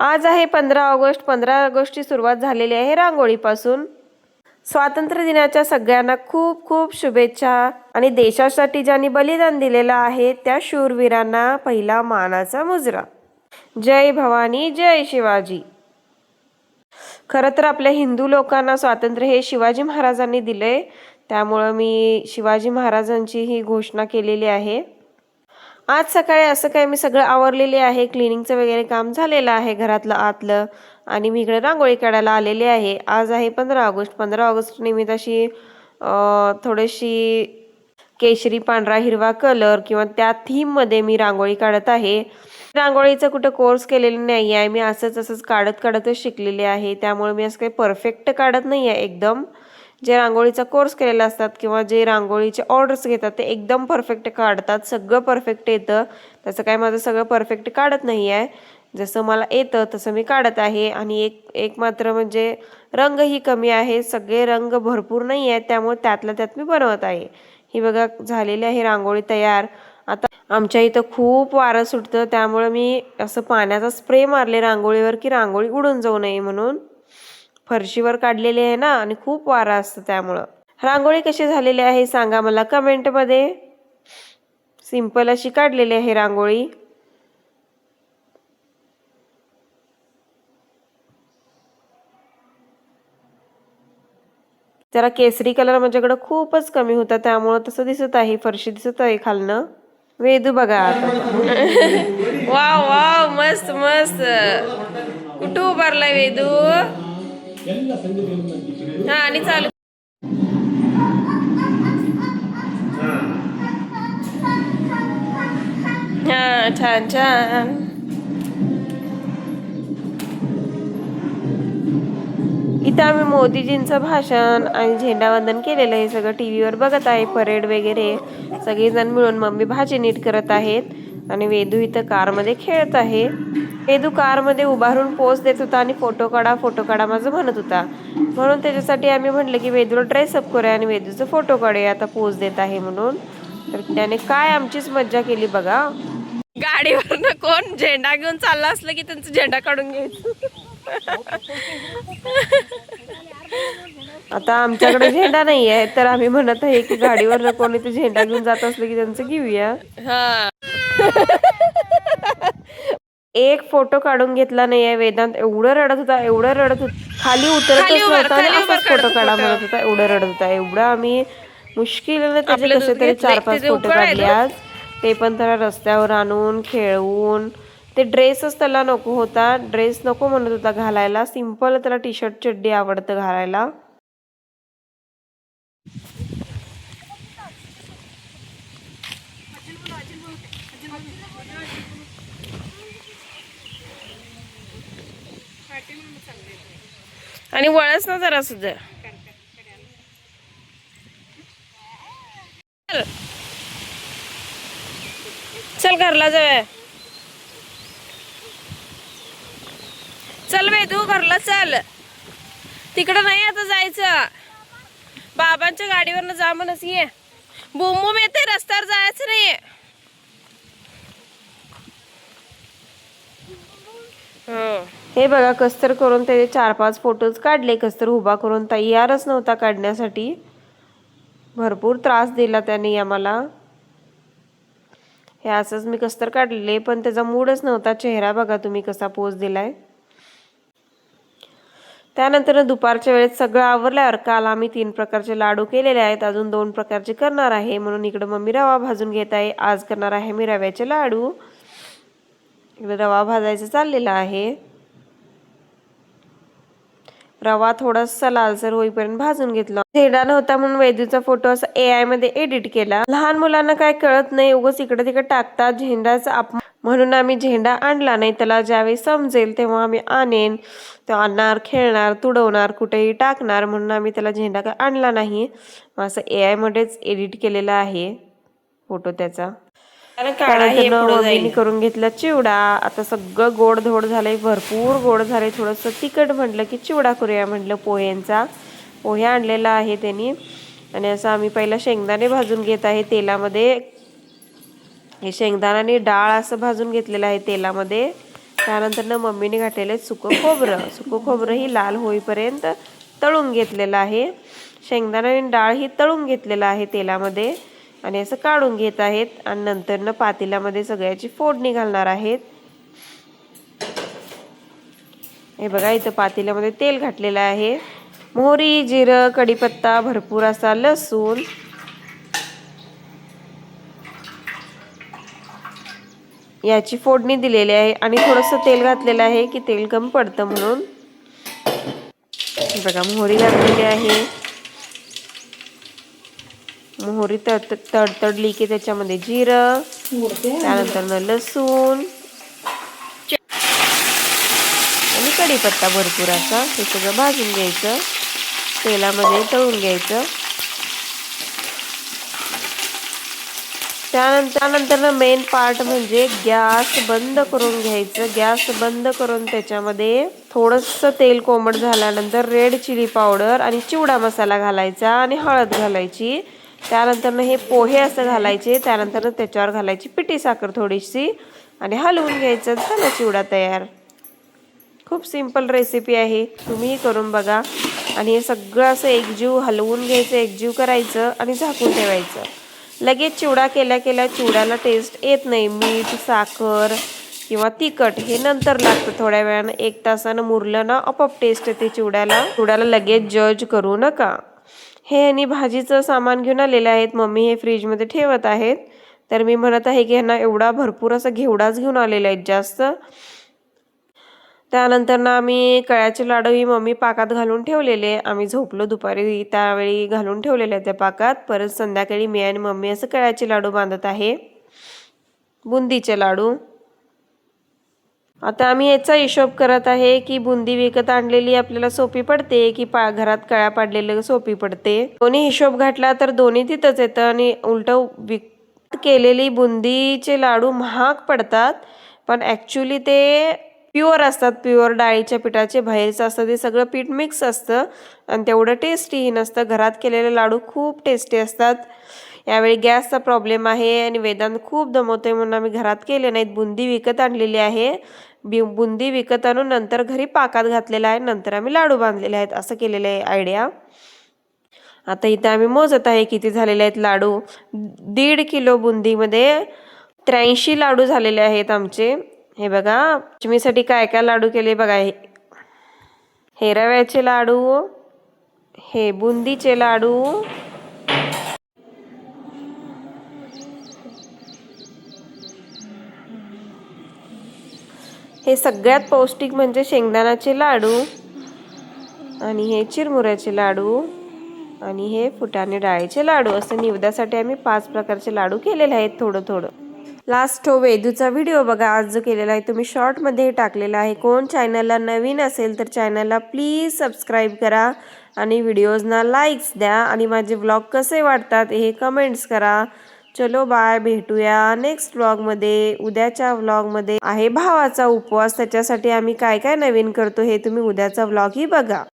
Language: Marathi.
आज आहे 15 ऑगस्ट. 15 ऑगस्टची सुरुवात झालेली आहे रांगोळीपासून. स्वातंत्र्य दिनाच्या सगळ्यांना खूप खूप शुभेच्छा. आणि देशासाठी ज्यांनी बलिदान दिलेलं आहे त्या शूरवीरांना पहिला मानाचा मुजरा. जय भवानी, जय शिवाजी. खरं तर आपल्या हिंदू लोकांना स्वातंत्र्य हे शिवाजी महाराजांनी दिले, त्यामुळं मी शिवाजी महाराजांची ही घोषणा केलेली आहे. आज सकाळी असं काय मी सगळं आवरलेले आहे. क्लिनिंगचं वगैरे काम झालेलं आहे घरातलं आतलं. आणि मी इकडे रांगोळी काढायला आलेले आहे. आज आहे 15 ऑगस्ट. 15 ऑगस्ट निमित्त अशी थोडीशी केशरी पांढरा हिरवा कलर किंवा त्या थीममध्ये मी रांगोळी काढत आहे. रांगोळीचा कुठं कोर्स केलेला नाही आहे. मी असंच काढतच शिकलेले आहे. त्यामुळे मी असं काही परफेक्ट काढत नाही आहे एकदम. जे रांगोळीचा कोर्स केलेला असतात किंवा जे रांगोळीचे ऑर्डर्स घेतात ते एकदम परफेक्ट काढतात. सगळं परफेक्ट येतं. तसं काय माझं सगळं परफेक्ट काढत नाही आहे. जसं मला येतं तसं मी काढत आहे. आणि एक मात्र म्हणजे रंगही कमी आहे. सगळे रंग भरपूर नाही आहेत, त्यामुळे त्यातल्या त्यात मी बनवत आहे. ही बघा झालेली आहे रांगोळी तयार. आता आमच्या इथं खूप वारं सुटतं, त्यामुळे मी असं पाण्याचा स्प्रे मारले रांगोळीवर की रांगोळी उडून जाऊ नये म्हणून. फरशीवर काढलेली आहे ना आणि खूप वारा असतं त्यामुळं. रांगोळी कशी झालेली आहे सांगा मला कमेंटमध्ये. सिंपल अशी काढलेली आहे रांगोळी. जरा केसरी कलर माझ्याकडे खूपच कमी होता, त्यामुळं तसं दिसत आहे. फरशी दिसत आहे खालनं. वेदू बघा आता. वाव वाव, मस्त मस्त. कुठं उभारलाय वेदू? हा आणि चालू. हा छान छान. इथं आम्ही मोदीजींचं भाषण आणि झेंडावंदन केलेलं आहे. सगळं टीव्हीवर बघत आहे, परेड वगैरे. सगळेजण मिळून मम्मी भाजी नीट करत आहेत आणि वेदू इथं कारमध्ये खेळत आहे. वेदू कारमध्ये उभारून पोज देत होता आणि फोटो काढा माझं म्हणत होता. म्हणून त्याच्यासाठी आम्ही म्हटलं की वेदूला ड्रेसअप करूया आणि वेदूचा फोटो काढूया. आता पोज देत आहे म्हणून. तर त्याने काय आमचीच मज्जा केली बघा. गाडीवरनं कोण झेंडा घेऊन चालला असलं की त्यांचा झेंडा काढून घ्यायचं. आता आमच्याकडे झेंडा नाही आहे, तर आम्ही म्हणत आहे की गाडीवर कोणी ते झेंडा घेऊन जात असलं की त्यांचं घेऊया. हा. एक फोटो काढून घेतला नाहीये. वेदांत एवढं रडत होता खाली उतरतच नव्हता आणि असाच फोटो काढा म्हणत होता. एवढं रडत होता. एवढं आम्ही मुश्किलीने त्याचे कसे तरी 4-5 फोटो काढले आज. ते पण त्याला रस्त्यावर आणून खेळवून. ते ड्रेसच त्याला नको होता. ड्रेस नको म्हणत होता घालायला. सिंपल त्याला टी शर्ट चड्डी आवडतं घालायला. आणि वळच ना जरा सुद्धा. चल घरला जाऊया. चल वेदू घरला चल. तिकडं नाही आता जायचं. बाबांच्या गाडीवरनं जा म्हणस. ये बुमबुम येते, रस्त्यावर जायचं नाही. हे बघा कस्तर करून त्याचे 4-5 फोटोज काढले. कस्तर उभा करून तयारच नव्हता काढण्यासाठी. भरपूर त्रास दिला त्याने आम्हाला. हे असंच मी कस्तर काढलेले, पण त्याचा मूडच नव्हता. चेहरा बघा तुम्ही कसा पोज दिलाय. त्यानंतर दुपारच्या वेळेत सगळं आवरल्यावर काल आम्ही 3 प्रकारचे लाडू केलेले आहेत. अजून 2 प्रकारचे करणार आहे. म्हणून इकडे मम्मी रवा भाजून घेत आहे. आज करणार आहे मी रव्याचे लाडू. इकडे रवा भाजायचा चाललेला आहे. रवा थोडासा लालसर होईपर्यंत भाजून घेतला. झेंडा नव्हता म्हणून वेदूचा फोटो असा AI मध्ये एडिट केला. लहान मुलांना काय कळत नाही, उगाच इकडे तिकडे टाकतात. झेंडाचा म्हणून आम्ही झेंडा आणला नाही. त्याला ज्यावेळी समजेल तेव्हा आम्ही आणेन. तो आणणार, खेळणार, तुडवणार, कुठेही टाकणार, म्हणून आम्ही त्याला झेंडा काय आणला नाही. असं AI मध्येच एडिट केलेला आहे फोटो त्याचा. त्यानंतर मम्मीने करून घेतला चिवडा. आता सगळं गोड धोड झालंय, भरपूर गोड झालंय. थोडंसं तिखट म्हटलं की चिवडा करूया म्हटलं. पोह्यांचा पोहे आणलेला आहे त्यांनी. आणि असं आम्ही पहिला शेंगदाणे भाजून घेत आहे तेलामध्ये. हे शेंगदाणा आणि डाळ असं भाजून घेतलेलं आहे तेलामध्ये. त्यानंतर ना मम्मीने घातलेलं सुकं खोबरं ही लाल होईपर्यंत तळून घेतलेलं आहे. शेंगदाणा आणि डाळ ही तळून घेतलेलं आहे तेलामध्ये आणि असं काढून घेत आहेत. आणि नंतर ना पातेल्यामध्ये सगळ्याची फोडणी घालणार आहेत. हे बघा इथं पातेल्यामध्ये तेल घातलेलं आहे. मोहरी, जिरं, कढीपत्ता, भरपूर असा लसूण, याची फोडणी दिलेली आहे आणि थोडंसं तेल घातलेलं आहे की तेल कमी पडतं म्हणून. बघा मोहरी घातलेली आहे. मोहरी तडतडली की त्याच्यामध्ये जिरं, त्यानंतर लसूण आणि कढीपत्ता भरपूर असा हे सगळं भाजून घ्यायचं, तेलामध्ये तळून घ्यायचं. त्यानंतर मेन पार्ट म्हणजे गॅस बंद करून घ्यायचं. गॅस बंद करून त्याच्यामध्ये थोडंसं तेल कोमट झाल्यानंतर रेड चिली पावडर आणि चिवडा मसाला घालायचा आणि हळद घालायची. त्यानंतर हे पोहे असं घालायचे. त्यानंतर त्याच्यावर घालायची पिठी साखर थोडीशी आणि हलवून घ्यायचं. झालं चिवडा तयार. खूप सिंपल रेसिपी आहे, तुम्हीही करून बघा. आणि हे सगळं असं एकजीव हलवून घ्यायचं, एकजीव करायचं आणि झाकून ठेवायचं. लगेच चिवडा केल्या चिवड्याला टेस्ट येत नाही. मीठ, साखर किंवा तिखट हे नंतर लागतं थोड्या वेळानं. 1 तासानं मुरलं ना आपोआप टेस्ट येते चिवड्याला लगेच जज करू नका. हे आणि भाजीचं सामान घेऊन आलेले आहेत. मम्मी हे फ्रीजमध्ये ठेवत आहेत. तर मी म्हणत आहे की ह्यांना एवढा भरपूर असा घेवडाच घेऊन आलेला आहेत जास्त. त्यानंतर ना आम्ही कळ्याचे लाडू ही मम्मी पाकात घालून ठेवलेले. आम्ही झोपलो दुपारी त्यावेळी घालून ठेवलेले त्या पाकात. परत संध्याकाळी मी आणि मम्मी असं कळ्याचे लाडू बांधत आहे, बुंदीचे लाडू. आता आम्ही याचा हिशोब करत आहे की बुंदी विकत आणलेली आपल्याला सोपी पडते की घरात कळ्या पाडलेलं सोपी पडते. दोन्ही हिशोब घातला तर दोन्ही तिथंच येतं आणि उलट विकत केलेली बुंदीचे लाडू महाग पडतात. पण ॲक्च्युली ते प्युअर असतात, प्युअर डाळीच्या पिठाचे. बाहेरचं असतं ते सगळं पीठ मिक्स असतं आणि तेवढं टेस्टीही नसतं. घरात केलेले लाडू खूप टेस्टी असतात. यावेळी गॅसचा प्रॉब्लेम आहे आणि वेदांत खूप दमवतोय म्हणून आम्ही घरात केले नाहीत. बुंदी विकत आणलेली आहे. बुंदी विकत आणून नंतर घरी पाकात घातलेला आहे, नंतर आम्ही लाडू बांधलेले आहेत. असं केलेलं आहे आयडिया. आता इथं आम्ही मोजत आहे किती झालेले आहेत लाडू. 1.5 किलो बुंदीमध्ये 83 लाडू झालेले आहेत आमचे. हे बघा लक्ष्मीसाठी काय काय लाडू केले बघा. हे रव्याचे लाडू, हे बुंदीचे लाडू, हे सगळ्यात पौष्टिक म्हणजे शेंगदाण्याचे लाडू, आणि हे चिरमुऱ्याचे लाडू, आणि हे फुटाणे डाळीचे लाडू. असं निवेद्यासाठी आम्ही 5 प्रकारचे लाडू केलेले आहेत थोडं थोडं. लास्ट वेदूचा व्हिडिओ बघा आज जो केलेला आहे तुम्ही शॉर्टमध्ये टाकलेला आहे. कोण चॅनलला नवीन असेल तर चॅनलला प्लीज सबस्क्राईब करा आणि व्हिडिओजना लाईक्स द्या आणि माझे व्लॉग कसे वाटतात हे कमेंट्स करा. चलो बाय, भेटूया नेक्स्ट व्लॉगमध्ये. उद्याच्या व्लॉगमध्ये आहे भावाचा उपवास, त्याच्यासाठी आम्ही काय काय नवीन करतो हे तुम्ही उद्याचा व्लॉग ही बघा.